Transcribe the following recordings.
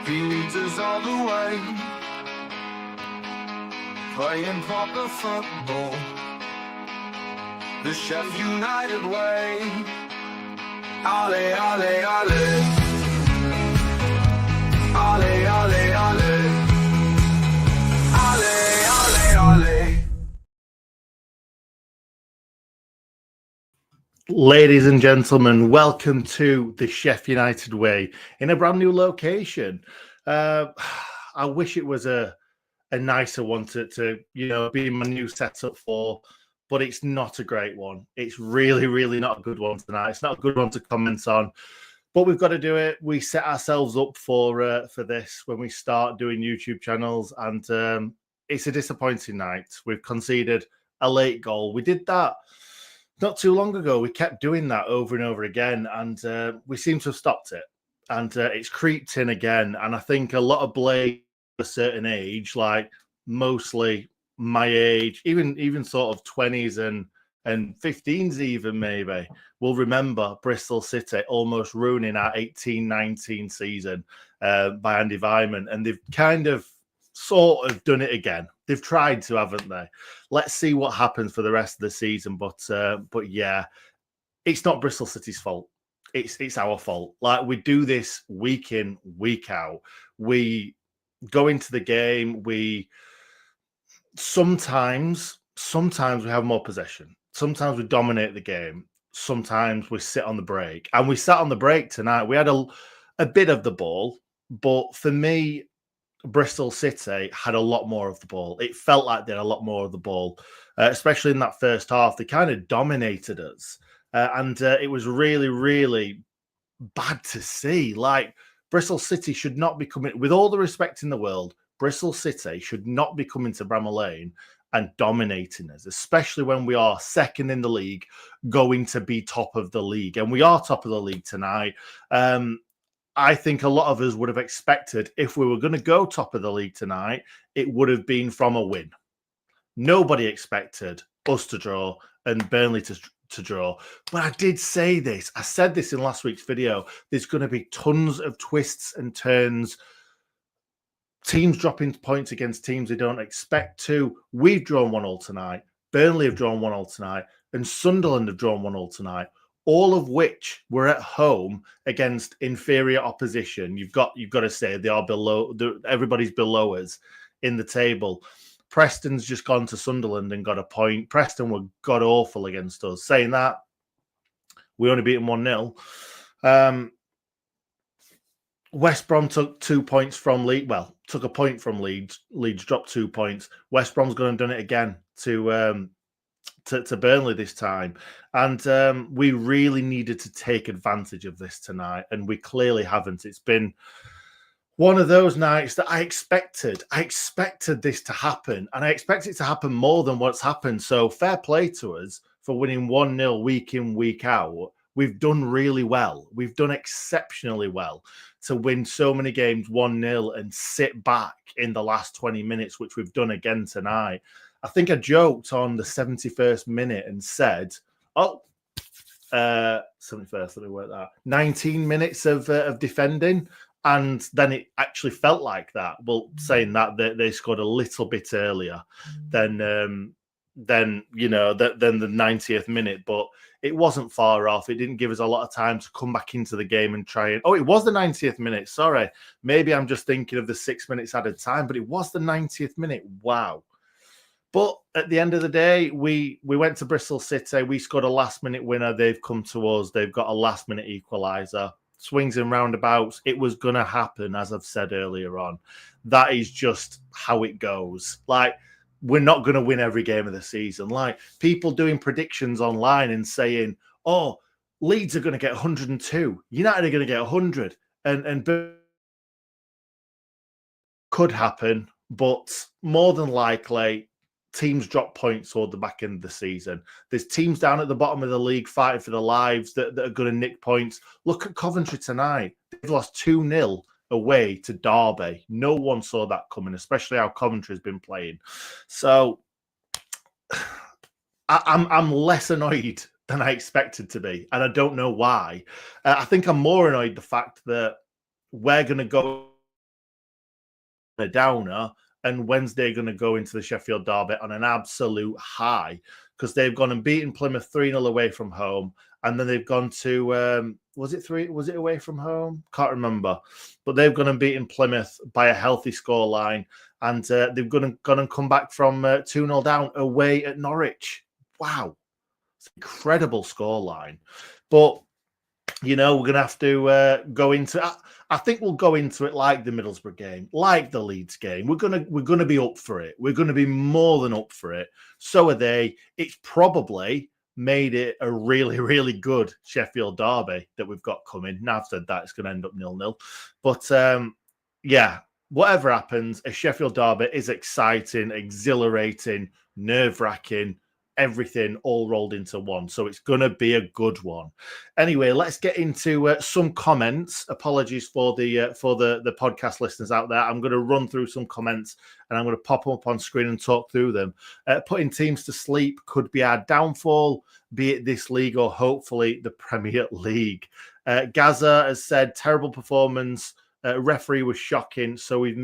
He leads us all the way, playing proper football, the Sheff United way. Ale, ale, ale, ale, ale, ale, ale, ale, ale. Ladies and gentlemen, welcome to the Sheff United way in a brand new location. I wish it was a nicer one to be my new setup for, but it's not a great one. It's really not a good one tonight. It's not a good one to comment on, but we've got to do it. We set ourselves up for this when we start doing YouTube channels, and it's a disappointing night. We've conceded a late goal. We did that not too long ago. We kept doing that over and over again, and we seem to have stopped it. And it's creeped in again. And I think a lot of blame at a certain age, like mostly my age, even sort of 20s and 15s even maybe, will remember Bristol City almost ruining our 18-19 season by Andy Vyman. And they've kind of sort of done it again. They've tried to, haven't they? Let's see what happens for the rest of the season. But yeah, it's not Bristol City's fault. It's our fault. Like, we do this week in, week out. We go into the game. We sometimes we have more possession. Sometimes we dominate the game. Sometimes we sit on the break. And we sat on the break tonight. We had a bit of the ball, but for me, Bristol City had a lot more of the ball. It felt like they had a lot more of the ball, especially in that first half. They kind of dominated us, and it was really bad to see. Like, Bristol City should not be coming, with all the respect in the world, Bristol City should not be coming to Bramall Lane and dominating us, especially when we are second in the league, going to be top of the league. And we are top of the league tonight. I think a lot of us would have expected, if we were going to go top of the league tonight, it would have been from a win. Nobody expected us to draw and Burnley to draw. But I did say this. I said this in last week's video. There's going to be tons of twists and turns. Teams dropping points against teams they don't expect to. We've drawn 1-1 tonight. Burnley have drawn 1-1 tonight. And Sunderland have drawn 1-1 tonight. All of which were at home against inferior opposition. You've got to say they are below. Everybody's below us in the table. Preston's just gone to Sunderland and got a point. Preston were god awful against us. Saying that, we only beat them 1-0. West Brom took 2 points from Leeds. Well, took a point from Leeds. Leeds dropped 2 points. West Brom's going to have done it again to Burnley this time. And we really needed to take advantage of this tonight, and we clearly haven't. It's been one of those nights that I expected. I expected this to happen, and I expect it to happen more than what's happened. So fair play to us for winning 1-0 week in, week out. We've done really well. We've done exceptionally well to win so many games 1-0 and sit back in the last 20 minutes, which we've done again tonight. I think I joked on the 71st minute and said, 71st, let me work that, 19 minutes of defending. And then it actually felt like that. Well, saying that, they scored a little bit earlier than the 90th minute, but it wasn't far off. It didn't give us a lot of time to come back into the game and try and... Oh, it was the 90th minute. Sorry. Maybe I'm just thinking of the 6 minutes added time, but it was the 90th minute. Wow. But at the end of the day, we went to Bristol City. We scored a last-minute winner. They've come to us. They've got a last-minute equaliser. Swings and roundabouts. It was going to happen, as I've said earlier on. That is just how it goes. Like, we're not going to win every game of the season. Like, people doing predictions online and saying, oh, Leeds are going to get 102. United are going to get 100. And could happen, but more than likely, teams drop points toward the back end of the season. There's teams down at the bottom of the league fighting for their lives that are going to nick points. Look at Coventry tonight. They've lost 2-0 away to Derby. No one saw that coming, especially how Coventry's been playing. So I'm less annoyed than I expected to be, and I don't know why. I think I'm more annoyed the fact that we're going to go a downer, and Wednesday going to go into the Sheffield Derby on an absolute high because they've gone and beaten Plymouth 3-0 away from home, and then they've gone to was it away from home? Can't remember, but they've gone and beaten Plymouth by a healthy scoreline, and they've gone and come back from 2-0 down away at Norwich. Wow, it's an incredible scoreline, but. We're going to have to go into. I think we'll go into it like the Middlesbrough game, like the Leeds game. We're gonna be up for it. We're gonna be more than up for it. So are they. It's probably made it a really, really good Sheffield derby that we've got coming. Now I've said that, it's going to end up 0-0. But yeah, whatever happens, a Sheffield derby is exciting, exhilarating, nerve-wracking. Everything all rolled into one, so it's going to be a good one. Anyway, let's get into some comments. Apologies for the podcast listeners out there. I'm going to run through some comments and I'm going to pop them up on screen and talk through them. Putting teams to sleep could be our downfall, be it this league or hopefully the Premier League. Gaza has said terrible performance. Referee was shocking, so we've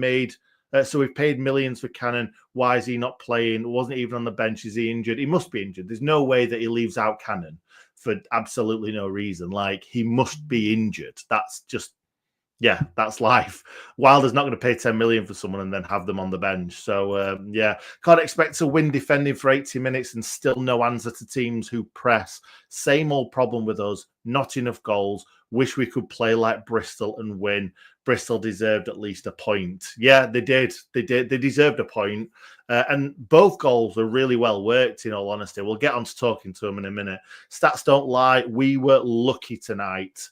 paid millions for Cannon. Why is he not playing? Wasn't even on the bench. Is he injured? He must be injured. There's no way that he leaves out Cannon for absolutely no reason. Like, he must be injured. That's just, yeah, that's life. Wilder's not going to pay 10 million for someone and then have them on the bench. So, yeah, can't expect to win defending for 80 minutes and still no answer to teams who press. Same old problem with us. Not enough goals. Wish we could play like Bristol and win. Bristol deserved at least a point. Yeah, they did. They deserved a point. And both goals were really well worked, in all honesty. We'll get on to talking to them in a minute. Stats don't lie. We were lucky tonight.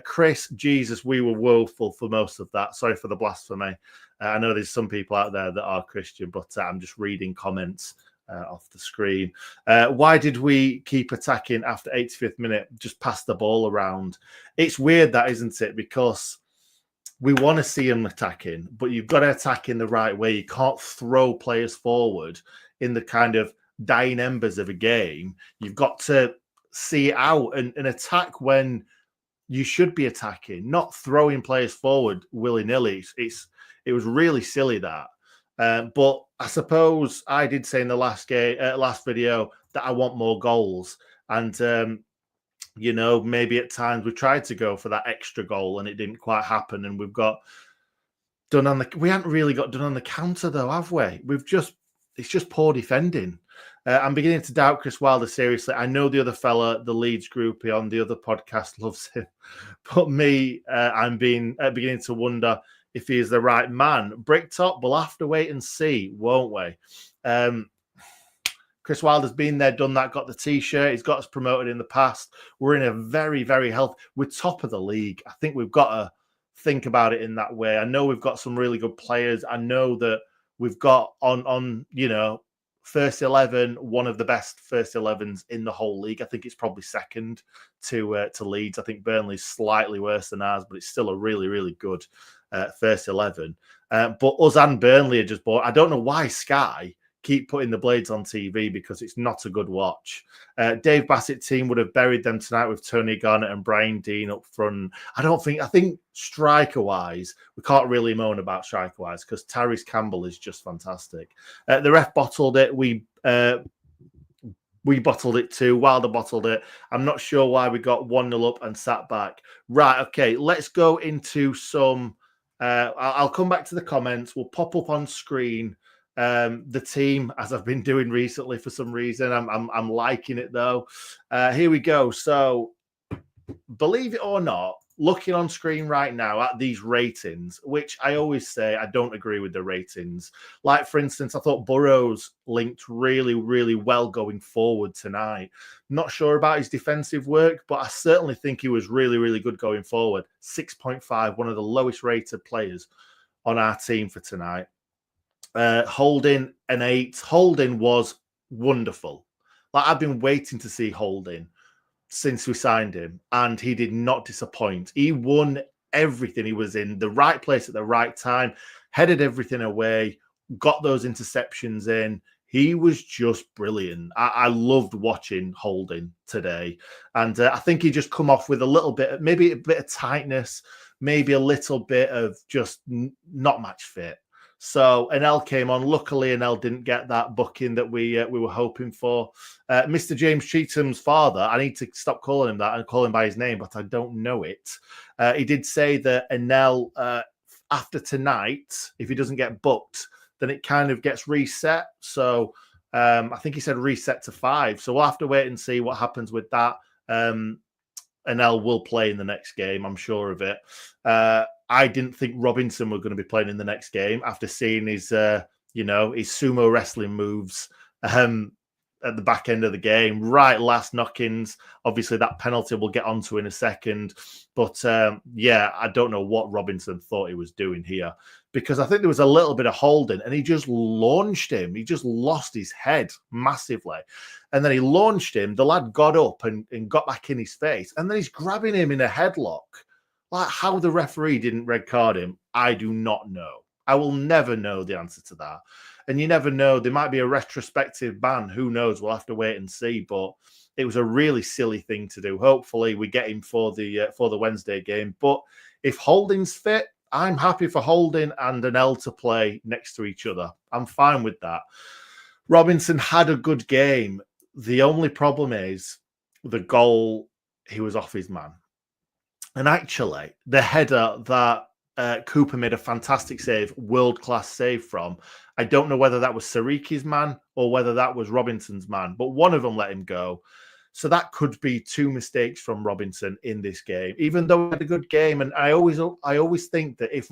Chris, Jesus, we were woeful for most of that. Sorry for the blasphemy. I know there's some people out there that are Christian, but I'm just reading comments off the screen. Why did we keep attacking after 85th minute? Just pass the ball around. It's weird, that, isn't it? Because we want to see them attacking, but you've got to attack in the right way. You can't throw players forward in the kind of dying embers of a game. You've got to see it out and attack when you should be attacking, not throwing players forward willy-nilly. It was really silly, that. But I suppose I did say in the last video that I want more goals. And, maybe at times we tried to go for that extra goal and it didn't quite happen. And we haven't really got done on the counter though, have we? It's just poor defending. I'm beginning to doubt Chris Wilder seriously. I know the other fella, the Leeds groupie on the other podcast, loves him. But me, I'm beginning to wonder if he is the right man. Bricktop, we'll have to wait and see, won't we? Chris Wilder's been there, done that, got the T-shirt. He's got us promoted in the past. We're in a very, very healthy... We're top of the league. I think we've got to think about it in that way. I know we've got some really good players. I know that we've got on first 11, one of the best first 11s in the whole league. I think it's probably second to Leeds. I think Burnley's slightly worse than ours, but it's still a really, really good first 11. But us and Burnley are just bored. I don't know why Sky keep putting the Blades on TV, because it's not a good watch. Dave Bassett team would have buried them tonight with Tony Garnett and Brian Dean up front. I think striker-wise, we can't really moan about striker-wise because Tyrese Campbell is just fantastic. The ref bottled it. We bottled it too. Wilder bottled it. I'm not sure why we got 1-0 up and sat back. Right, okay, let's go into some... I'll come back to the comments. We'll pop up on screen the team, as I've been doing recently for some reason. I'm liking it though. Here we go. So, believe it or not, looking on screen right now at these ratings, which I always say I don't agree with the ratings. Like, for instance, I thought Burrows linked really, really well going forward tonight. Not sure about his defensive work, but I certainly think he was really, really good going forward. 6.5, one of the lowest rated players on our team for tonight. Holding an 8. Holding was wonderful. Like, I've been waiting to see Holding since we signed him, and he did not disappoint. He won everything. He was in the right place at the right time, headed everything away, got those interceptions in. He was just brilliant. I loved watching Holding today, and I think he just come off with a little bit, maybe a bit of tightness, maybe a little bit of just not match fit. So Anel came on. Luckily, Anel didn't get that booking that we were hoping for. Mr. James Cheatham's father, I need to stop calling him that and call him by his name, but I don't know it. He did say that Anel, after tonight, if he doesn't get booked, then it kind of gets reset. So I think he said reset to 5. So we'll have to wait and see what happens with that. Anel will play in the next game, I'm sure of it. I didn't think Robinson were going to be playing in the next game after seeing his, his sumo wrestling moves at the back end of the game. Right, last knock-ins. Obviously, that penalty we'll get onto in a second. But I don't know what Robinson thought he was doing here, because I think there was a little bit of holding and he just launched him. He just lost his head massively. And then he launched him. The lad got up and got back in his face. And then he's grabbing him in a headlock. Like, how the referee didn't red card him, I do not know. I will never know the answer to that. And you never know. There might be a retrospective ban. Who knows? We'll have to wait and see. But it was a really silly thing to do. Hopefully, we get him for the Wednesday game. But if Holding's fit, I'm happy for Holding and Anel to play next to each other. I'm fine with that. Robinson had a good game. The only problem is the goal, he was off his man. And actually, the header that Cooper made a fantastic save, world-class save from, I don't know whether that was Sariki's man or whether that was Robinson's man, but one of them let him go. So that could be 2 mistakes from Robinson in this game, even though he had a good game. And I always think that if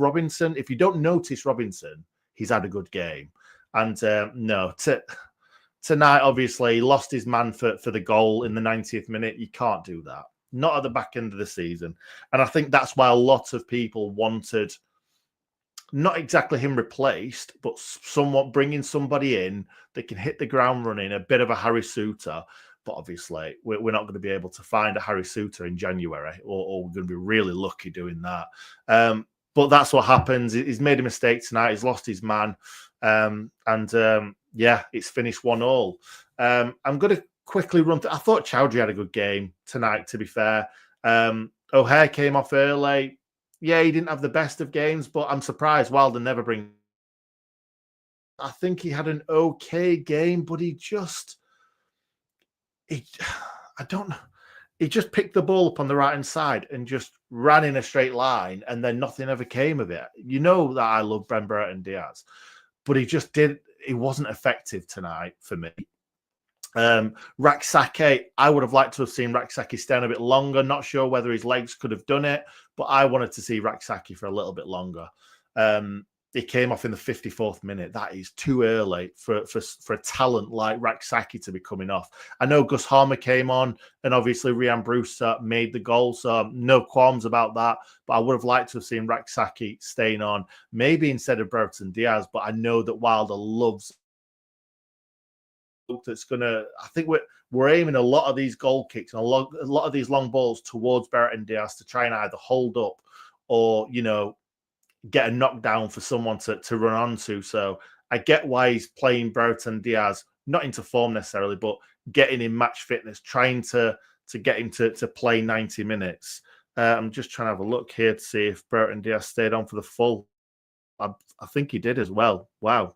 you don't notice Robinson, he's had a good game. And tonight, obviously, he lost his man for the goal in the 90th minute. You can't do that. Not at the back end of the season. And I think that's why a lot of people wanted not exactly him replaced, but somewhat bringing somebody in that can hit the ground running, a bit of a Harry Suter. But obviously, we're not going to be able to find a Harry Suter in January, or we're going to be really lucky doing that. But that's what happens. He's made a mistake tonight. He's lost his man. It's finished 1-1. I'm going to quickly run through. I thought Chowdhury had a good game tonight, to be fair. O'Hare came off early. Yeah, he didn't have the best of games, but I'm surprised Wilder never brings. I think he had an okay game, but he just picked the ball up on the right-hand side and just ran in a straight line, and then nothing ever came of it. You know that I love Ben Burton Diaz, but he wasn't effective tonight for me. Raksaki, I would have liked to have seen Raksaki stand a bit longer. Not sure whether his legs could have done it, but I wanted to see Raksaki for a little bit longer. He came off in the 54th minute. That is too early for a talent like Raksaki to be coming off. I know Gus Harmer came on, and obviously Ryan Brewster made the goal, so no qualms about that. But I would have liked to have seen Raksaki staying on, maybe instead of Burton Diaz. But I know that Wilder loves. That's gonna. I think we're aiming a lot of these goal kicks and a lot of these long balls towards Burton Diaz to try and either hold up or get a knockdown for someone to run onto. So I get why he's playing Burton Diaz, not into form necessarily, but getting in match fitness, trying to get him to play 90 minutes. I'm just trying to have a look here to see if Burton Diaz stayed on for the full. I think he did as well. Wow.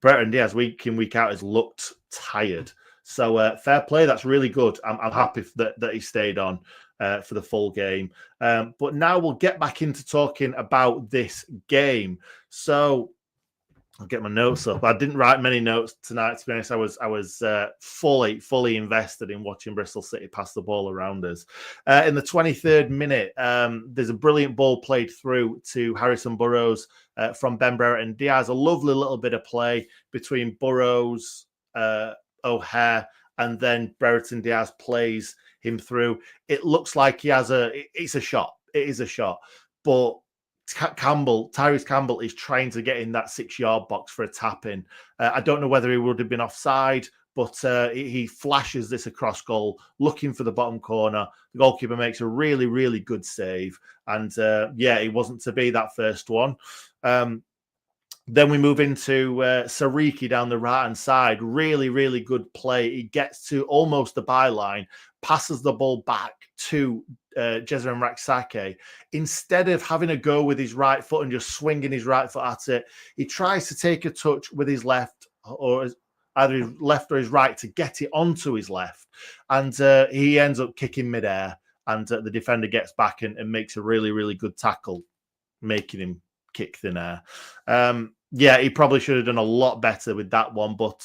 Burton Diaz, week in, week out, has looked tired. So fair play. That's really good. I'm happy that he stayed on for the full game. But now we'll get back into talking about this game. So I'll get my notes up. I didn't write many notes tonight, to be honest. I was fully invested in watching Bristol City pass the ball around us. In the 23rd minute, there's a brilliant ball played through to Harrison Burrows from Ben Burton Diaz. A lovely little bit of play between Burrows, O'Hare, and then Burton Diaz plays him through. It looks like he has it's a shot. It is a shot. But Tyrese Campbell is trying to get in that 6-yard box for a tap in. I don't know whether he would have been offside, but he flashes this across goal, looking for the bottom corner. The goalkeeper makes a really, really good save. And it wasn't to be that first one. Then we move into Sariki down the right-hand side. Really, really good play. He gets to almost the byline, passes the ball back to Jezren Raksake. Instead of having a go with his right foot and just swinging his right foot at it, he tries to take a touch with his left, or either his left or his right, to get it onto his left. And he ends up kicking midair, and the defender gets back and makes a really, really good tackle, making him kick thin air. Yeah, he probably should have done a lot better with that one, but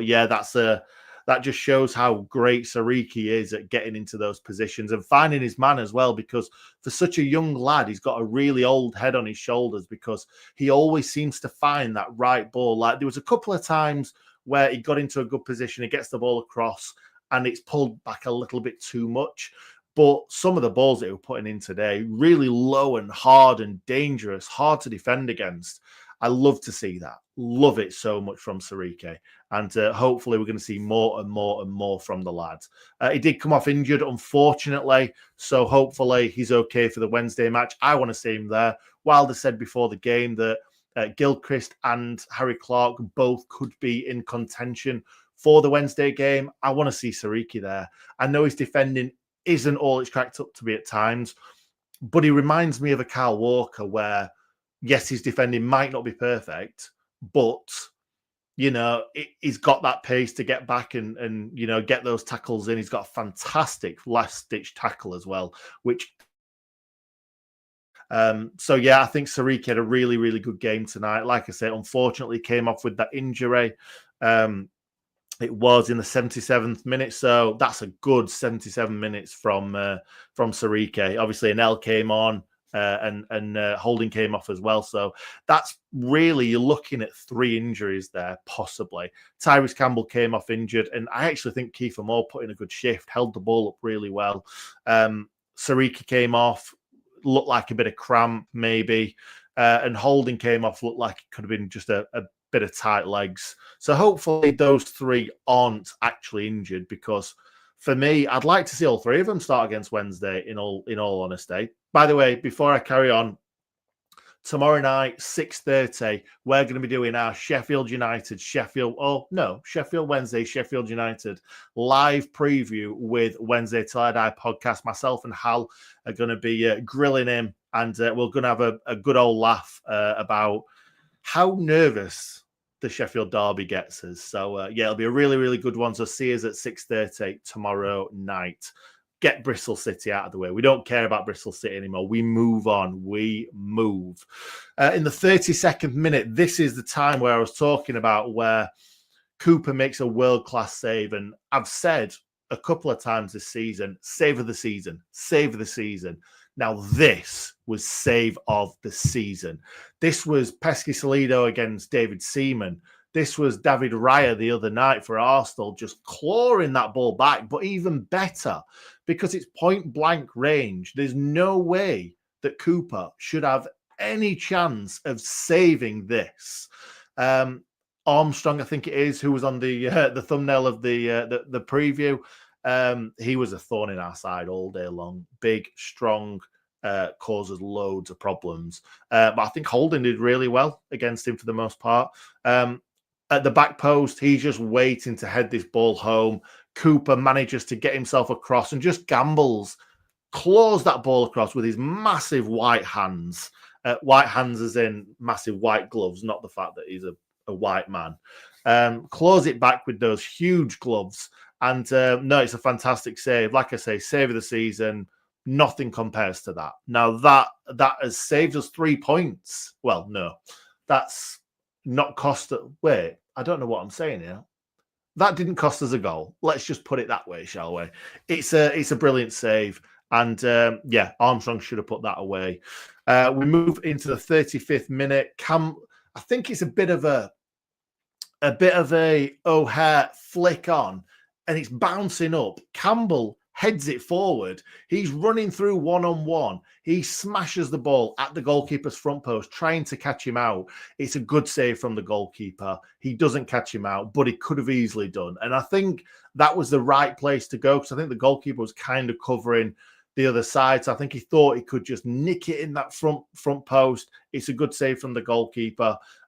yeah, that just shows how great Sariki is at getting into those positions and finding his man as well. Because for such a young lad, he's got a really old head on his shoulders, because he always seems to find that right ball. Like, there was a couple of times where he got into a good position, he gets the ball across, and it's pulled back a little bit too much. But some of the balls that he was putting in today, really low and hard and dangerous, hard to defend against. I love to see that. Love it so much from Sariki. And hopefully we're going to see more and more and more from the lad. He did come off injured, unfortunately. So hopefully he's okay for the Wednesday match. I want to see him there. Wilder said before the game that Gilchrist and Harry Clark both could be in contention for the Wednesday game. I want to see Sariki there. I know his defending isn't all it's cracked up to be at times, but he reminds me of a Kyle Walker where, yes, his defending might not be perfect, but, you know, he's got that pace to get back and you know, get those tackles in. He's got a fantastic last-ditch tackle as well, which... so, yeah, I think Sariki had a really, really good game tonight. Like I said, unfortunately, came off with that injury. It was in the 77th minute, so that's a good 77 minutes from Sariki. Obviously, an L came on, and Holding came off as well. So that's really, you're looking at 3 injuries there, possibly. Tyrese Campbell came off injured, and I actually think Kiefer Moore put in a good shift, held the ball up really well. Sariki came off, looked like a bit of cramp, maybe. And Holding came off, looked like it could have been just a bit of tight legs. So hopefully those 3 aren't actually injured, because for me, I'd like to see all 3 of them start against Wednesday, in all honesty. By the way, before I carry on, tomorrow night, 6:30, we're going to be doing our Sheffield Wednesday, Sheffield United live preview with Wednesday Till I Die podcast. Myself and Hal are going to be grilling him, and we're going to have a good old laugh about how nervous the Sheffield derby gets us. So, yeah, it'll be a really, really good one. So see us at 6:30 tomorrow night. Get Bristol City out of the way. We don't care about Bristol City anymore. We move on. We move. In the 32nd minute, this is the time where I was talking about, where Cooper makes a world-class save. And I've said a couple of times this season, save of the season, save of the season. Now, this was save of the season. This was Pesky Salido against David Seaman. This was David Raya the other night for Arsenal, just clawing that ball back. But even better, because it's point-blank range, there's no way that Cooper should have any chance of saving this. Armstrong, I think it is, who was on the thumbnail of the preview, he was a thorn in our side all day long. Big, strong, causes loads of problems. But I think Holding did really well against him for the most part. At the back post, he's just waiting to head this ball home. Cooper manages to get himself across and just gambles, claws that ball across with his massive white hands. White hands as in massive white gloves, not the fact that he's a white man. Claws it back with those huge gloves. And no, it's a fantastic save. Like I say, save of the season. Nothing compares to that. Now, that has saved us 3 points. Well, no, that's not cost it. Wait, I don't know what I'm saying here. That didn't cost us a goal. Let's just put it that way, shall we? It's a brilliant save. And yeah, Armstrong should have put that away. We move into the 35th minute. I think it's a bit of a O'Hare flick on, and it's bouncing up. Campbell heads it forward. He's running through one-on-one. He smashes the ball at the goalkeeper's front post, trying to catch him out. It's a good save from the goalkeeper. He doesn't catch him out, but he could have easily done. And I think that was the right place to go, because I think the goalkeeper was kind of covering the other side. So I think he thought he could just nick it in that front post. It's a good save from the goalkeeper.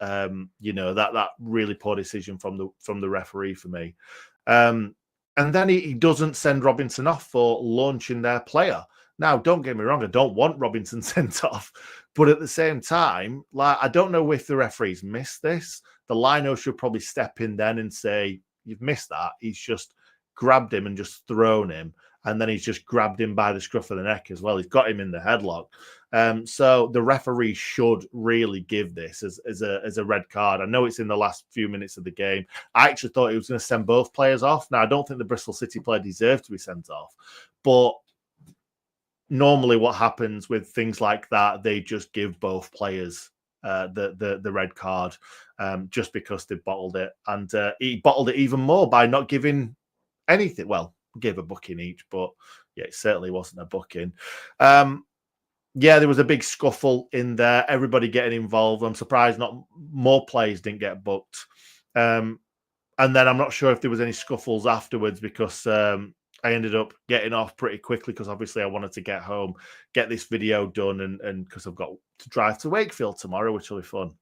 That really poor decision from the referee for me. And then he doesn't send Robinson off for launching their player. Now, don't get me wrong, I don't want Robinson sent off, but at the same time, like, I don't know if the referees missed this. The lino should probably step in then and say, "You've missed that." He's just grabbed him and just thrown him, and then he's just grabbed him by the scruff of the neck as well. He's got him in the headlock. So the referee should really give this as a red card. I know it's in the last few minutes of the game. I actually thought he was going to send both players off. Now, I don't think the Bristol City player deserved to be sent off, but normally what happens with things like that, they just give both players the red card just because they bottled it. And he bottled it even more by not giving anything. Well, gave a booking each, but yeah, it certainly wasn't a booking. Yeah, there was a big scuffle in there, everybody getting involved. I'm surprised not more players didn't get booked. And then I'm not sure if there was any scuffles afterwards because I ended up getting off pretty quickly because obviously I wanted to get home, get this video done, and because I've got to drive to Wakefield tomorrow, which will be fun.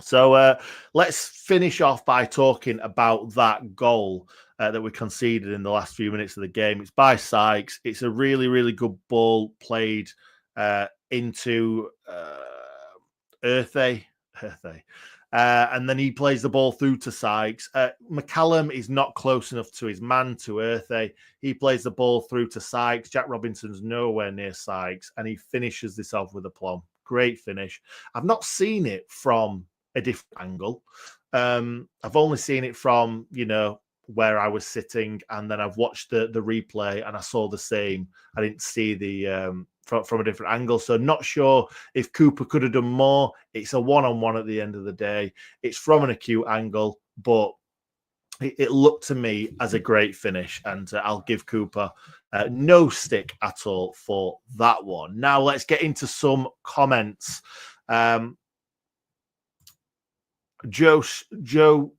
So let's finish off by talking about that goal that we conceded in the last few minutes of the game. It's by Sykes. It's a really, really good ball played into Earthay. And then he plays the ball through to Sykes. McCallum is not close enough to his man, to Earthay. He plays the ball through to Sykes. Jack Robinson's nowhere near Sykes, and he finishes this off with a plum. Great finish. I've not seen it from a different angle. I've only seen it from, where I was sitting, and then I've watched the replay and I saw the same. I didn't see the from a different angle. So not sure if Cooper could have done more. It's a one-on-one at the end of the day. It's from an acute angle, but it looked to me as a great finish, and I'll give Cooper no stick at all for that one. Now let's get into some comments. Joe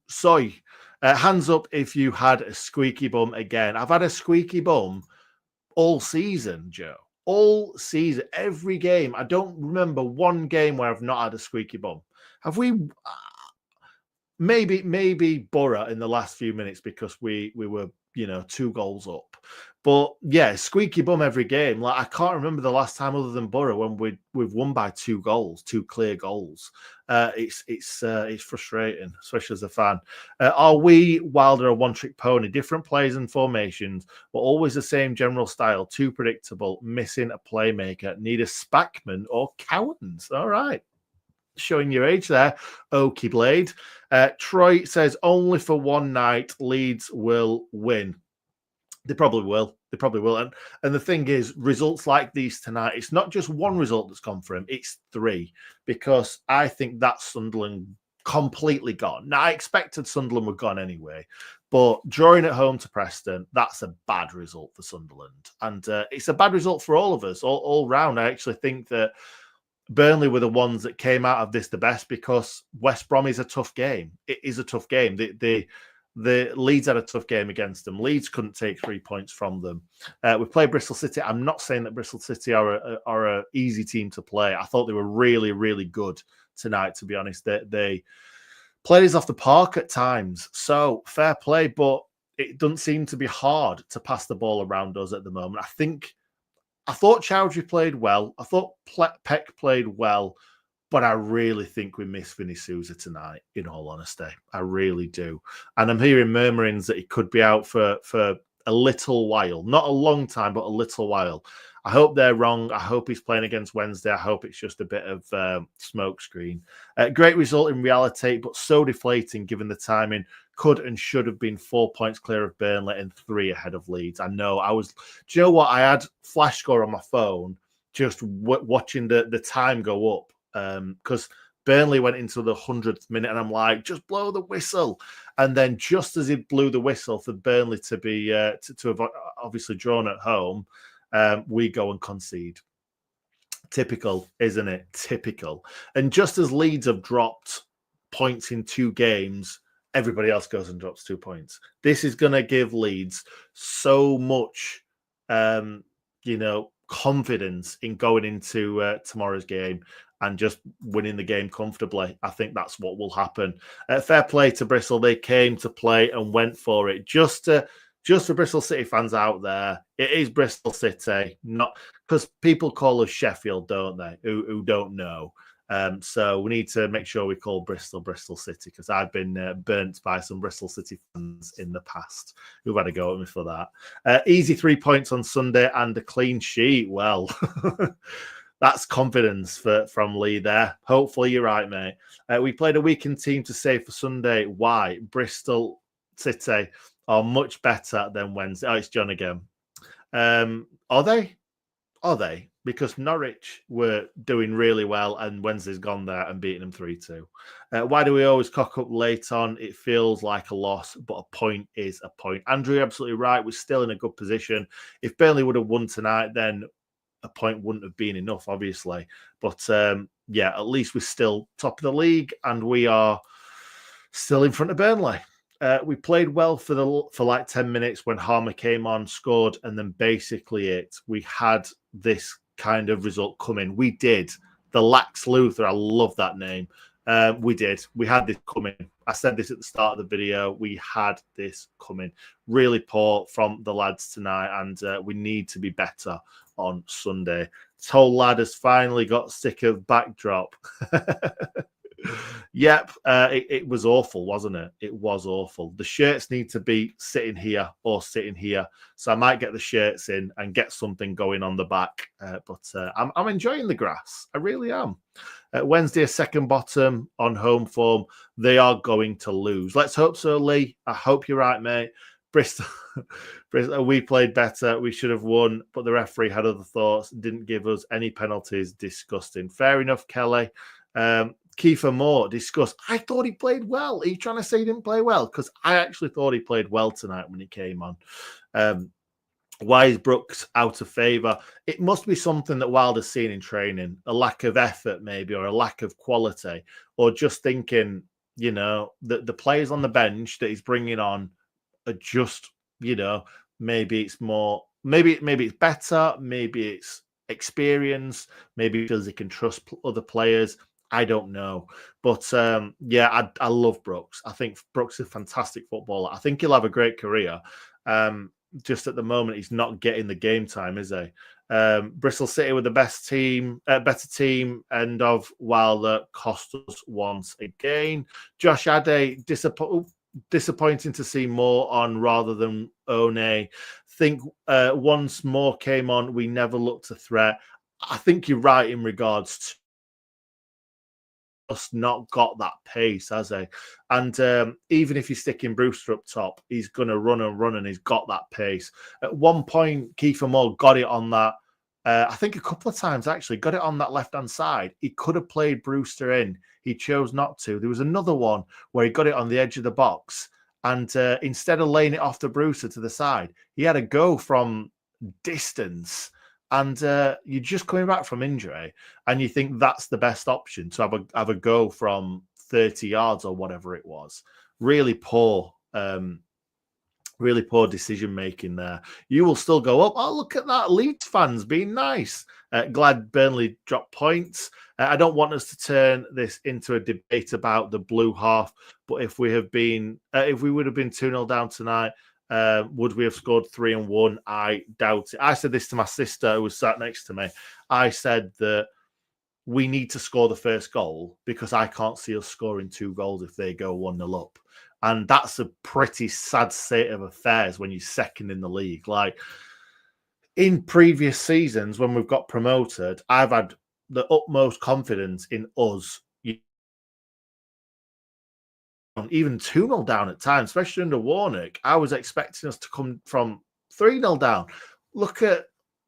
Soy, hands up if you had a squeaky bum again. I've had a squeaky bum all season, Joe. All season, every game. I don't remember one game where I've not had a squeaky bum. Have we? Maybe Borough in the last few minutes because we were 2 goals up. But yeah, squeaky bum every game. Like, I can't remember the last time other than Borough when we've won by 2 goals, 2 clear goals. It's frustrating, especially as a fan. Are we, Wilder, a one-trick pony? Different players and formations, but always the same general style. Too predictable. Missing a playmaker. Need a Spackman or Cowans. All right. Showing your age there, Okie Blade. Troy says only for one night Leeds will win. They probably will. And the thing is, results like these tonight, it's not just one result that's gone for him, it's 3. Because I think that's Sunderland completely gone. Now, I expected Sunderland were gone anyway, but drawing at home to Preston, that's a bad result for Sunderland. And it's a bad result for all of us, all round. I actually think that Burnley were the ones that came out of this the best because West Brom is a tough game. It is a tough game. The Leeds had a tough game against them. Leeds couldn't take 3 points from them. We played Bristol City. I'm not saying that Bristol City are an easy team to play. I thought they were really, really good tonight, to be honest. They played us off the park at times. So fair play, but it doesn't seem to be hard to pass the ball around us at the moment. I thought Chowdhury played well. I thought Peck played well. But I really think we miss Vinny Souza tonight, in all honesty. I really do. And I'm hearing murmurings that he could be out for a little while. Not a long time, but a little while. I hope they're wrong. I hope he's playing against Wednesday. I hope it's just a bit of smoke screen. Great result in reality, but so deflating given the timing. Could and should have been 4 points clear of Burnley and 3 ahead of Leeds. I know. Do you know what? I had flash score on my phone just watching the time go up. Because Burnley went into the 100th minute and I'm like, just blow the whistle. And then just as he blew the whistle for Burnley to be to have obviously drawn at home, we go and concede. Typical, isn't it? Typical. And just as Leeds have dropped points in 2 games, everybody else goes and drops 2 points. This is going to give Leeds so much, confidence in going into tomorrow's game and just winning the game comfortably. I think that's what will happen. Fair play to Bristol. They came to play and went for it. Just for Bristol City fans out there, it is Bristol City, not because people call us Sheffield, don't they? Who don't know. So we need to make sure we call Bristol City, because I've been burnt by some Bristol City fans in the past who've had a go at me for that. Easy 3 points on Sunday and a clean sheet. Well, that's confidence from Lee there. Hopefully you're right, mate. We played a weakened team to save for Sunday. Why? Bristol City are much better than Wednesday. Oh, it's John again. Are they? Are they? Because Norwich were doing really well and Wednesday's gone there and beating them 3-2. Why do we always cock up late on? It feels like a loss, but a point is a point. Andrew, you're absolutely right. We're still in a good position. If Burnley would have won tonight, then a point wouldn't have been enough, obviously. But yeah, at least we're still top of the league and we are still in front of Burnley. We played well for like 10 minutes when Harmer came on, scored, and then basically we had this kind of result coming. We did. The Lax Luthor, I love that name. We did. We had this coming. I said this at the start of the video. We had this coming. Really poor from the lads tonight, and we need to be better on Sunday. This whole lad has finally got sick of backdrop. Yep, it was awful, wasn't it? It was awful. The shirts need to be sitting here or sitting here, so I might get the shirts in and get something going on the back. But I'm enjoying the grass. I really am. Wednesday, a second bottom on home form. They are going to lose. Let's hope so, Lee. I hope you're right, mate. Bristol, we played better. We should have won, but the referee had other thoughts. Didn't give us any penalties. Disgusting. Fair enough, Kelly. Kiefer Moore discussed. I thought he played well. Are you trying to say he didn't play well? Because I actually thought he played well tonight when he came on. Why is Brooks out of favour? It must be something that Wilder's seen in training, a lack of effort maybe, or a lack of quality, or just thinking, you know, that the players on the bench that he's bringing on are just, you know, maybe it's more, maybe it's better, maybe it's experience, maybe he feels he can trust other players. I don't know. But yeah, I love Brooks. I think Brooks is a fantastic footballer. I think he'll have a great career. Just at the moment, he's not getting the game time, is he? Bristol City were the best team, better team, end of Wilder cost us once again. Josh Ade, disappointing to see more on rather than One. Think once more came on, we never looked a threat. I think you're right in regards to just not got that pace, has he? And even if you're sticking Brewster up top, he's going to run and he's got that pace. At one point, Kiefer Moore got it on that, I think a couple of times actually, got it on that left-hand side. He could have played Brewster in. He chose not to. There was another one where he got it on the edge of the box and instead of laying it off to Brewster to the side, he had a go from distance. And you're just coming back from injury, and you think that's the best option to have a go from 30 yards or whatever it was. Really poor decision making there. You will still go up. Oh, look at that! Leeds fans being nice. Glad Burnley dropped points. I don't want us to turn this into a debate about the blue half, but if we would have been 2-0 down tonight. Would we have scored 3 and 1? I doubt it. I said this to my sister who was sat next to me. I said that we need to score the first goal because I can't see us scoring 2 goals if they go 1-0 up. And that's a pretty sad state of affairs when you're second in the league. Like in previous seasons when we've got promoted, I've had the utmost confidence in us. Even 2-0 down at times, especially under Warnock. I was expecting us to come from 3-0 down. Look at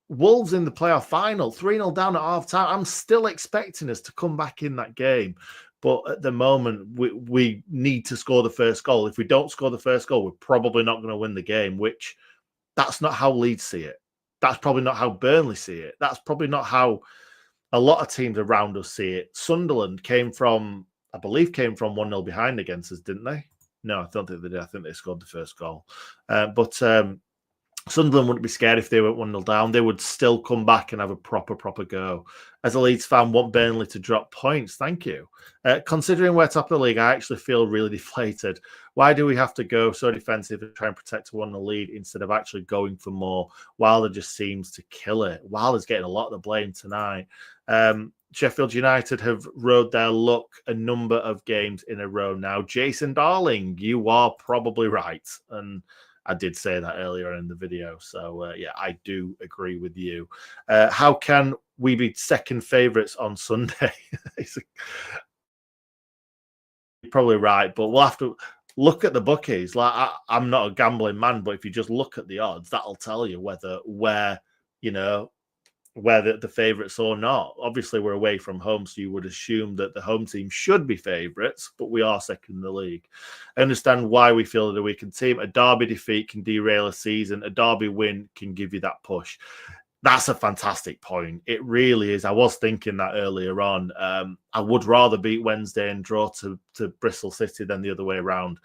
Wolves in the playoff final, 3-0 down at half time. I'm still expecting us to come back in that game. But at the moment, we need to score the first goal. If we don't score the first goal, we're probably not going to win the game, which that's not how Leeds see it. That's probably not how Burnley see it. That's probably not how a lot of teams around us see it. Sunderland I believe came from 1-0 behind against us, didn't they? No, I don't think they did. I think they scored the first goal. But Sunderland wouldn't be scared if they went 1-0 down. They would still come back and have a proper go. As a Leeds fan, want Burnley to drop points. Thank you. Considering we're top of the league, I actually feel really deflated. Why do we have to go so defensive and try and protect a 1-0 lead instead of actually going for more? Wilder just seems to kill it. Wilder's getting a lot of the blame tonight. Sheffield United have rode their luck a number of games in a row now. Jason Darling, you are probably right. And I did say that earlier in the video. So, yeah, I do agree with you. How can we be second favourites on Sunday? You're probably right, but we'll have to look at the bookies. Like I'm not a gambling man, but if you just look at the odds, that'll tell you where the favourites or not. Obviously, we're away from home, so you would assume that the home team should be favourites, but we are second in the league. I understand why we feel that a weakened team. A derby defeat can derail a season. A derby win can give you that push. That's a fantastic point. It really is. I was thinking that earlier on. I would rather beat Wednesday and draw to Bristol City than the other way around.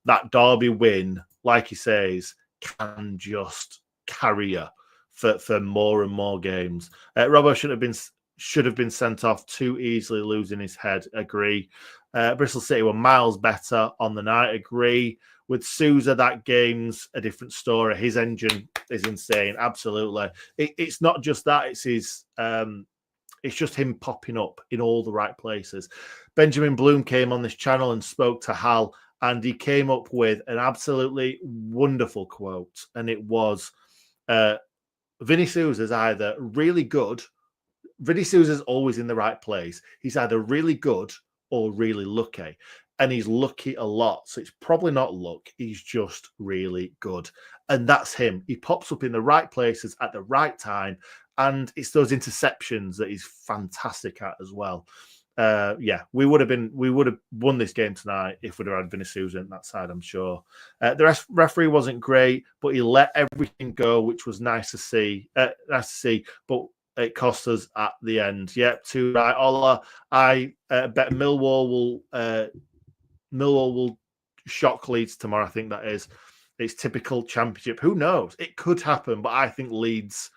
That derby win, like he says, can just carry you for more and more games. Robbo should have been sent off too easily, losing his head. Agree. Bristol City were miles better on the night. Agree. With Sousa, that game's a different story. His engine is insane. Absolutely. It's not just that. It's his. It's just him popping up in all the right places. Benjamin Bloom came on this channel and spoke to Hal, and he came up with an absolutely wonderful quote, and it was, Vinny Sousa's either really good. Vinny Sousa's always in the right place. He's either really good or really lucky. And he's lucky a lot. So it's probably not luck. He's just really good. And that's him. He pops up in the right places at the right time. And it's those interceptions that he's fantastic at as well. Yeah, we would have won this game tonight if we'd have had Vinny Sousa on that side, I'm sure. The referee wasn't great, but he let everything go, which was nice to see. But it cost us at the end. Yep, too right. Ola, I bet Millwall will shock Leeds tomorrow. I think that is. It's typical Championship. Who knows? It could happen, but I think Leeds,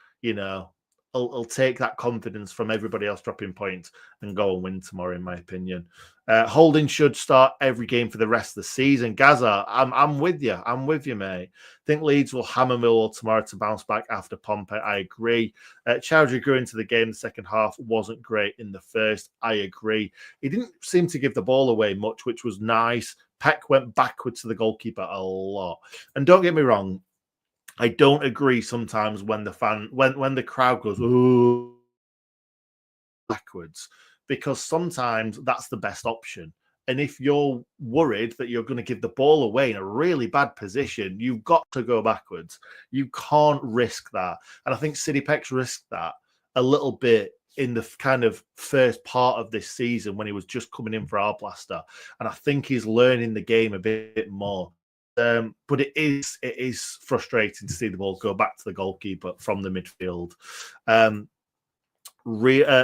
will take that confidence from everybody else dropping points and go and win tomorrow, in my opinion. Holding should start every game for the rest of the season. Gaza, I'm with you. I'm with you, mate. I think Leeds will hammer Millwall tomorrow to bounce back after Pompey. I agree. Chowdhury grew into the game. The second half wasn't great in the first. I agree. He didn't seem to give the ball away much, which was nice. Peck went backwards to the goalkeeper a lot. And don't get me wrong, I don't agree sometimes when the crowd goes, ooh, backwards, because sometimes that's the best option. And if you're worried that you're going to give the ball away in a really bad position, you've got to go backwards. You can't risk that. And I think City Peck's risked that a little bit in the kind of first part of this season when he was just coming in for our blaster. And I think he's learning the game a bit more. But it is frustrating to see the ball go back to the goalkeeper from the midfield.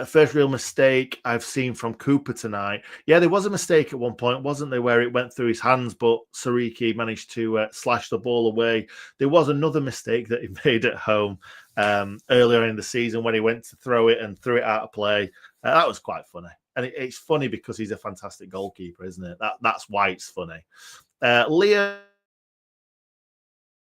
First real mistake I've seen from Cooper tonight. Yeah, there was a mistake at one point, wasn't there, where it went through his hands, but Sariki managed to slash the ball away. There was another mistake that he made at home earlier in the season when he went to throw it and threw it out of play. That was quite funny. And it's funny because he's a fantastic goalkeeper, isn't it? That's why it's funny. Leah,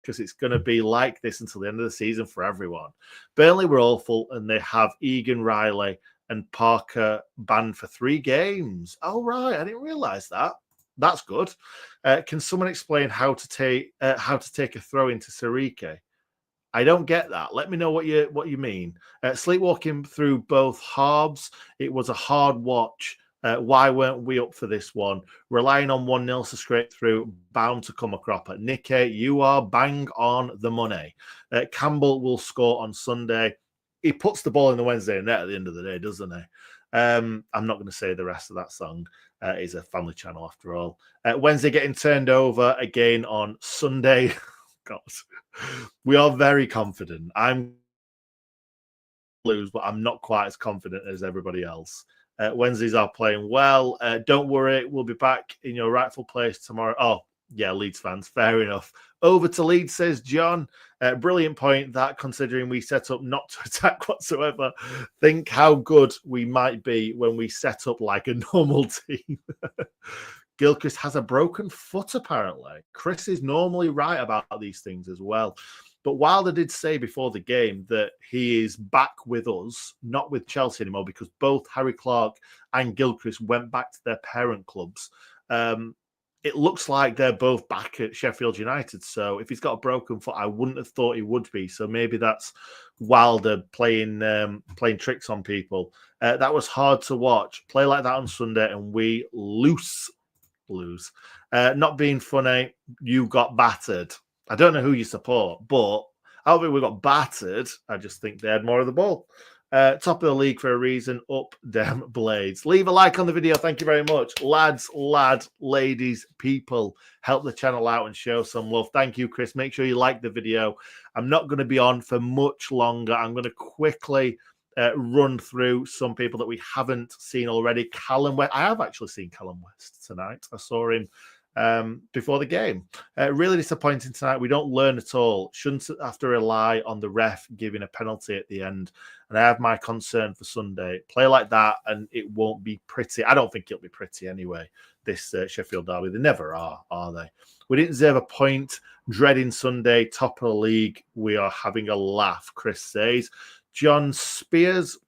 because it's going to be like this until the end of the season for everyone. Burnley were awful, and they have Egan Riley and Parker banned for 3 games. Oh, right. I didn't realise that. That's good. Can someone explain how to take a throw into Sariki? I don't get that. Let me know what you mean. Sleepwalking through both halves. It was a hard watch. Why weren't we up for this one? Relying on 1-0 to scrape through, bound to come a cropper. Nicky, you are bang on the money. Campbell will score on Sunday. He puts the ball in the Wednesday net at the end of the day, doesn't he? I'm not going to say the rest of that song. It's a family channel after all. Wednesday getting turned over again on Sunday. God, we are very confident. I'm lose, but I'm not quite as confident as everybody else. Wednesdays are playing well. Don't worry, we'll be back in your rightful place tomorrow. Oh, Yeah, Leeds fans, fair enough. Over to Leeds, says John. Brilliant point that considering we set up not to attack whatsoever, think how good we might be when we set up like a normal team. Gilchrist has a broken foot, apparently. Chris is normally right about these things as well. But Wilder did say before the game that he is back with us, not with Chelsea anymore, because both Harry Clark and Gilchrist went back to their parent clubs. It looks like they're both back at Sheffield United. So if he's got a broken foot, I wouldn't have thought he would be. So maybe that's Wilder playing tricks on people. That was hard to watch. Play like that on Sunday and we lose. Not being funny, you got battered. I don't know who you support, but I don't think we got battered. I just think they had more of the ball. Top of the league for a reason. Up them blades. Leave a like on the video. Thank you very much. Lads, ladies, people, help the channel out and show some love. Thank you, Chris. Make sure you like the video. I'm not going to be on for much longer. I'm going to quickly run through some people that we haven't seen already. Callum West. I have actually seen Callum West tonight. I saw him before the game. Really disappointing tonight. We don't learn at all. Shouldn't have to rely on the ref giving a penalty at the end. And I have my concern for Sunday. Play like that and it won't be pretty. I don't think it'll be pretty anyway, this Sheffield derby. They never are they? We didn't deserve a point. Dreading Sunday, top of the league. We are having a laugh, Chris says. John Spears,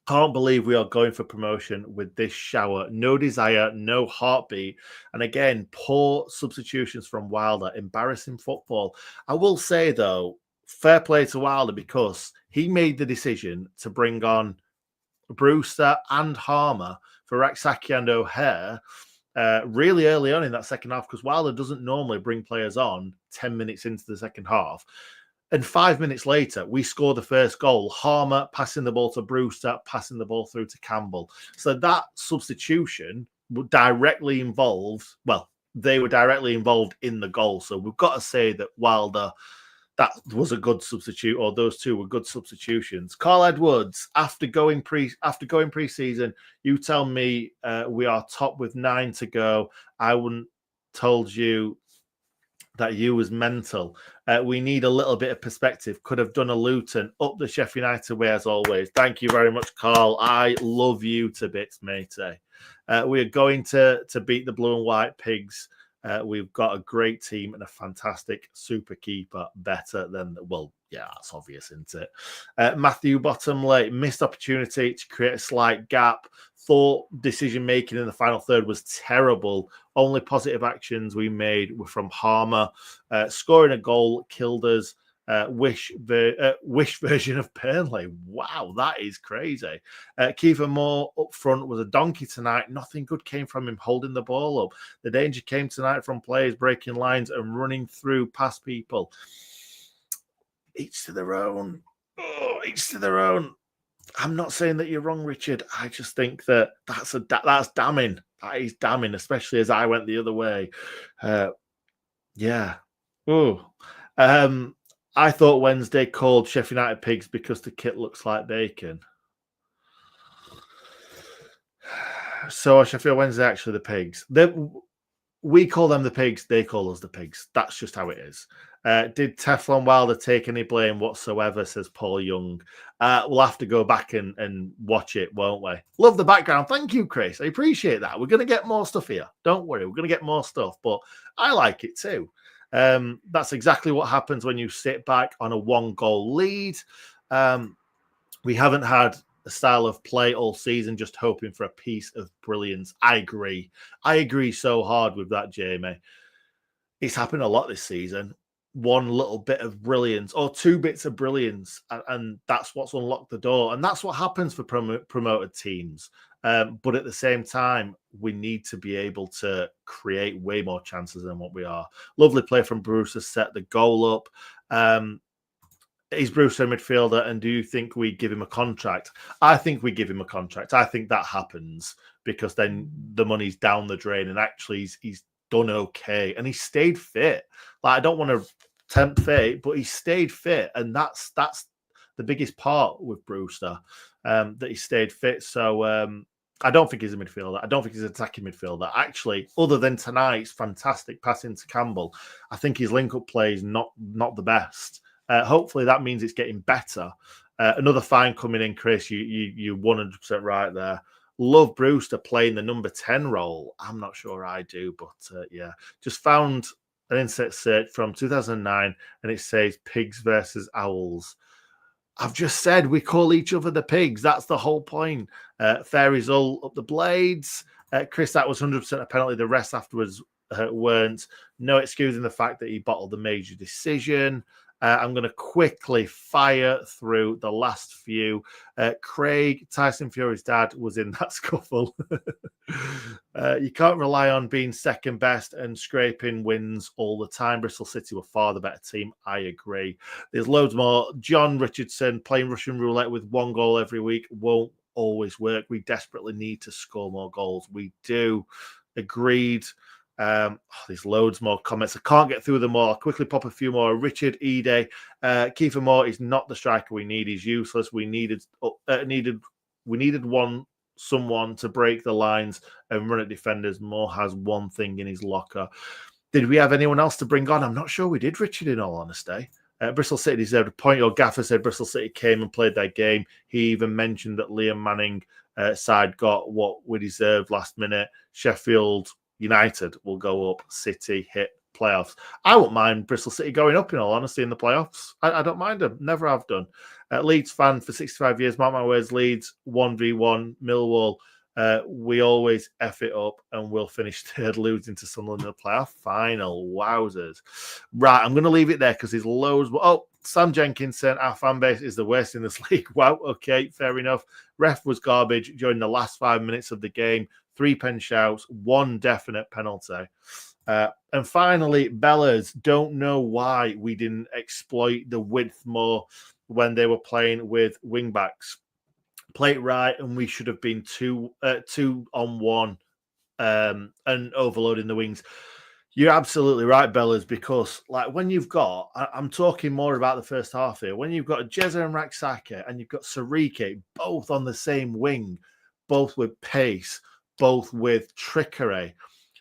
can't believe we are going for promotion with this shower. No desire, no heartbeat. And again, poor substitutions from Wilder. Embarrassing football. I will say, though, fair play to Wilder because he made the decision to bring on Brewster and Harmer for Raksaki and O'Hare really early on in that second half because Wilder doesn't normally bring players on 10 minutes into the second half. And 5 minutes later, we score the first goal. Harmer passing the ball to Brewster, passing the ball through to Campbell. So that substitution would directly involve, well, they were directly involved in the goal. So we've got to say that Wilder, that was a good substitute, or those two were good substitutions. Carl Edwards, after going pre-season, you tell me we are top with 9 to go. I wouldn't told you that you was mental. We need a little bit of perspective. Could have done a Luton up the Sheffield United way as always. Thank you very much, Carl. I love you to bits, matey. We are going to beat the Blue and White Pigs. We've got a great team and a fantastic super keeper. Better than, well, yeah, that's obvious, isn't it? Matthew Bottomley, missed opportunity to create a slight gap. Thought decision-making in the final third was terrible. Only positive actions we made were from Harmer. Scoring a goal killed us. Wish version of Burnley. Wow, that is crazy. Kiefer Moore up front was a donkey tonight. Nothing good came from him holding the ball up. The danger came tonight from players breaking lines and running through past people. Each to their own. Oh, each to their own. I'm not saying that you're wrong, Richard. I just think that that's damning. That is damning, especially as I went the other way. Yeah. Oh. I thought Wednesday called Sheffield United Pigs because the kit looks like bacon. So Sheffield Wednesday actually the Pigs. We call them the Pigs. They call us the Pigs. That's just how it is. Did Teflon Wilder take any blame whatsoever, says Paul Young. We'll have to go back and watch it, won't we? Love the background. Thank you, Chris. I appreciate that. We're going to get more stuff here. Don't worry. We're going to get more stuff, but I like it too. That's exactly what happens when you sit back on a 1-goal lead. We haven't had a style of play all season, just hoping for a piece of brilliance. I agree. I agree so hard with that, Jamie. It's happened a lot this season. One little bit of brilliance or 2 bits of brilliance, and that's what's unlocked the door. And that's what happens for promoted teams. But at the same time, we need to be able to create way more chances than what we are. Lovely play from Bruce to set the goal up. Is Bruce a midfielder, and do you think we give him a contract? I think we give him a contract. I think that happens because then the money's down the drain, and actually he's done okay, and he stayed fit. Like, I don't want to tempt fate, but he stayed fit, and that's the biggest part with Brewster, that he stayed fit. So I don't think he's a midfielder. I don't think he's an attacking midfielder. Actually, other than tonight's fantastic passing to Campbell, I think his link-up play is not the best. Hopefully, that means it's getting better. Another fine coming in, Chris. You 100% right there. Love Brewster playing the number 10 role. I'm not sure I do, but yeah. Just found an internet search from 2009, and it says pigs versus owls. I've just said we call each other the pigs. That's the whole point. Fair result up the blades. Chris, that was 100% a penalty. The rest afterwards weren't. No excusing the fact that he bottled the major decision. I'm going to quickly fire through the last few. Craig, Tyson Fury's dad, was in that scuffle. You can't rely on being second best and scraping wins all the time. Bristol City were far the better team. I agree. There's loads more. John Richardson, playing Russian roulette with one goal every week won't always work. We desperately need to score more goals. We do. Agreed. There's loads more comments. I can't get through them all. I'll quickly pop a few more. Richard Ede, Kiefer Moore is not the striker we need. He's useless. We needed someone to break the lines and run at defenders. Moore has one thing in his locker. Did we have anyone else to bring on? I'm not sure we did, Richard, in all honesty. Bristol City deserved a point. Your gaffer said Bristol City came and played their game. He even mentioned that Liam Manning side got what we deserved last minute. Sheffield United will go up. City hit playoffs. I won't mind Bristol City going up, in all honesty, in the playoffs. I don't mind them. Never have done. Leeds fan for 65 years. Mark my words, Leeds 1v1 Millwall. We always F it up and we'll finish third, losing to Sunderland in the playoff final. Wowzers. Right, I'm going to leave it there because there's loads. Oh, Sam Jenkinson, our fan base is the worst in this league. Wow, okay, fair enough. Ref was garbage during the last 5 minutes of the game. 3 pen shouts, 1 definite penalty. And finally, Bellas, don't know why we didn't exploit the width more when they were playing with wing-backs. Play it right, and we should have been 2-on-1 and overloading the wings. You're absolutely right, Bellas, because like when you've got, I'm talking more about the first half here, when you've got Jezza and Raksaka and you've got Sarike both on the same wing, both with pace, both with trickery,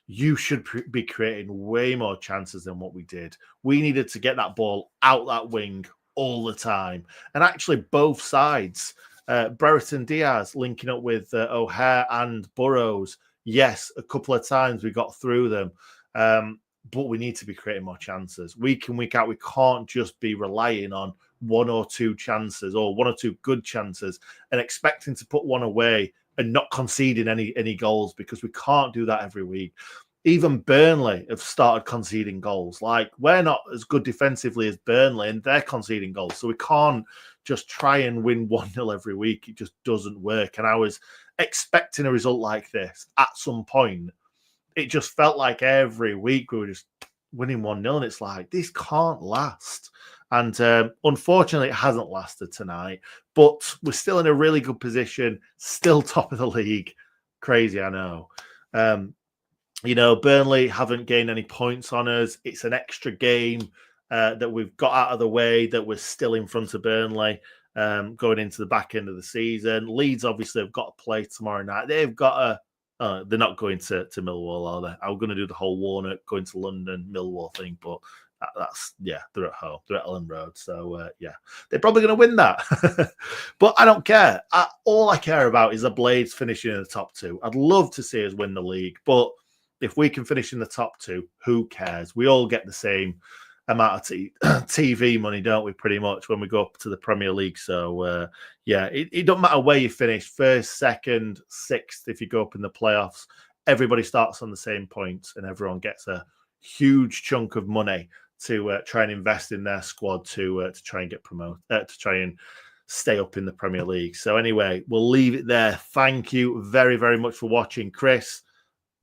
you should be creating way more chances than what we did. We needed to get that ball out that wing all the time. And actually both sides, Brereton Diaz linking up with O'Hare and Burrows. Yes, a couple of times we got through them. But we need to be creating more chances. Week in, week out, we can't just be relying on 1 or 2 chances or 1 or 2 good chances and expecting to put one away and not conceding any goals, because we can't do that every week. Even Burnley have started conceding goals. Like, we're not as good defensively as Burnley, and they're conceding goals. So we can't just try and win 1-0 every week. It just doesn't work. And I was expecting a result like this at some point. It just felt like every week we were just winning 1-0, and it's like, this can't last. And unfortunately, it hasn't lasted tonight. But we're still in a really good position, still top of the league. Crazy, I know. Burnley haven't gained any points on us. It's an extra game that we've got out of the way, that we're still in front of Burnley going into the back end of the season. Leeds obviously have got to play tomorrow night. They've got they're not going to Millwall, are they? I'm going to do the whole Warnock going to London Millwall thing, but they're at home. They're at Ellen Road. So, they're probably going to win that. But I don't care. All I care about is the Blades finishing in the top 2. I'd love to see us win the league, but if we can finish in the top 2, who cares? We all get the same amount of TV money, don't we, pretty much, when we go up to the Premier League. So, it don't matter where you finish, 1st, 2nd, 6th, if you go up in the playoffs, everybody starts on the same points and everyone gets a huge chunk of money to try and invest in their squad to try and get promoted, to try and stay up in the Premier League. So anyway, we'll leave it there. Thank you very, very much for watching. Chris,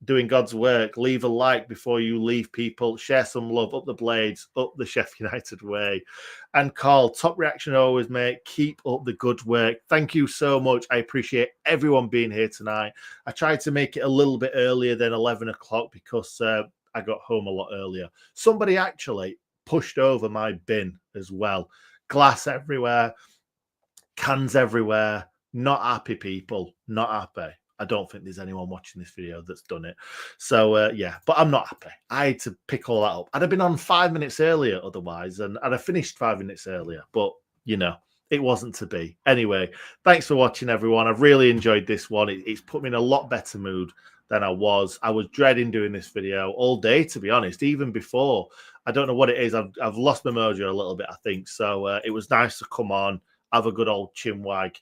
doing God's work. Leave a like before you leave, people. Share some love. Up the Blades, up the Sheff United way. And Carl, top reaction always, mate. Keep up the good work. Thank you so much. I appreciate everyone being here tonight. I tried to make it a little bit earlier than 11 o'clock because I got home a lot earlier. Somebody actually pushed over my bin as well. Glass everywhere, cans everywhere. Not happy, people. Not happy. I don't think there's anyone watching this video that's done it. So yeah, but I'm not happy. I had to pick all that up. I'd have been on 5 minutes earlier otherwise, and I'd have finished 5 minutes earlier. But you know, it wasn't to be. Anyway, thanks for watching, everyone. I've really enjoyed this one. It's put me in a lot better mood than I was. I was dreading doing this video all day, to be honest, even before. I don't know what it is. I've lost my mojo a little bit, I think. So it was nice to come on, have a good old chin wag.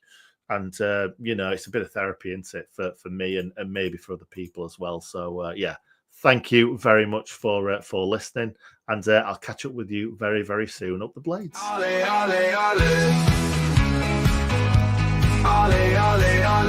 And, you know, it's a bit of therapy, isn't it, for me and maybe for other people as well. So, yeah, thank you very much for listening. And I'll catch up with you very, very soon up the blades. Ollie, ollie, ollie. Ollie, ollie, ollie.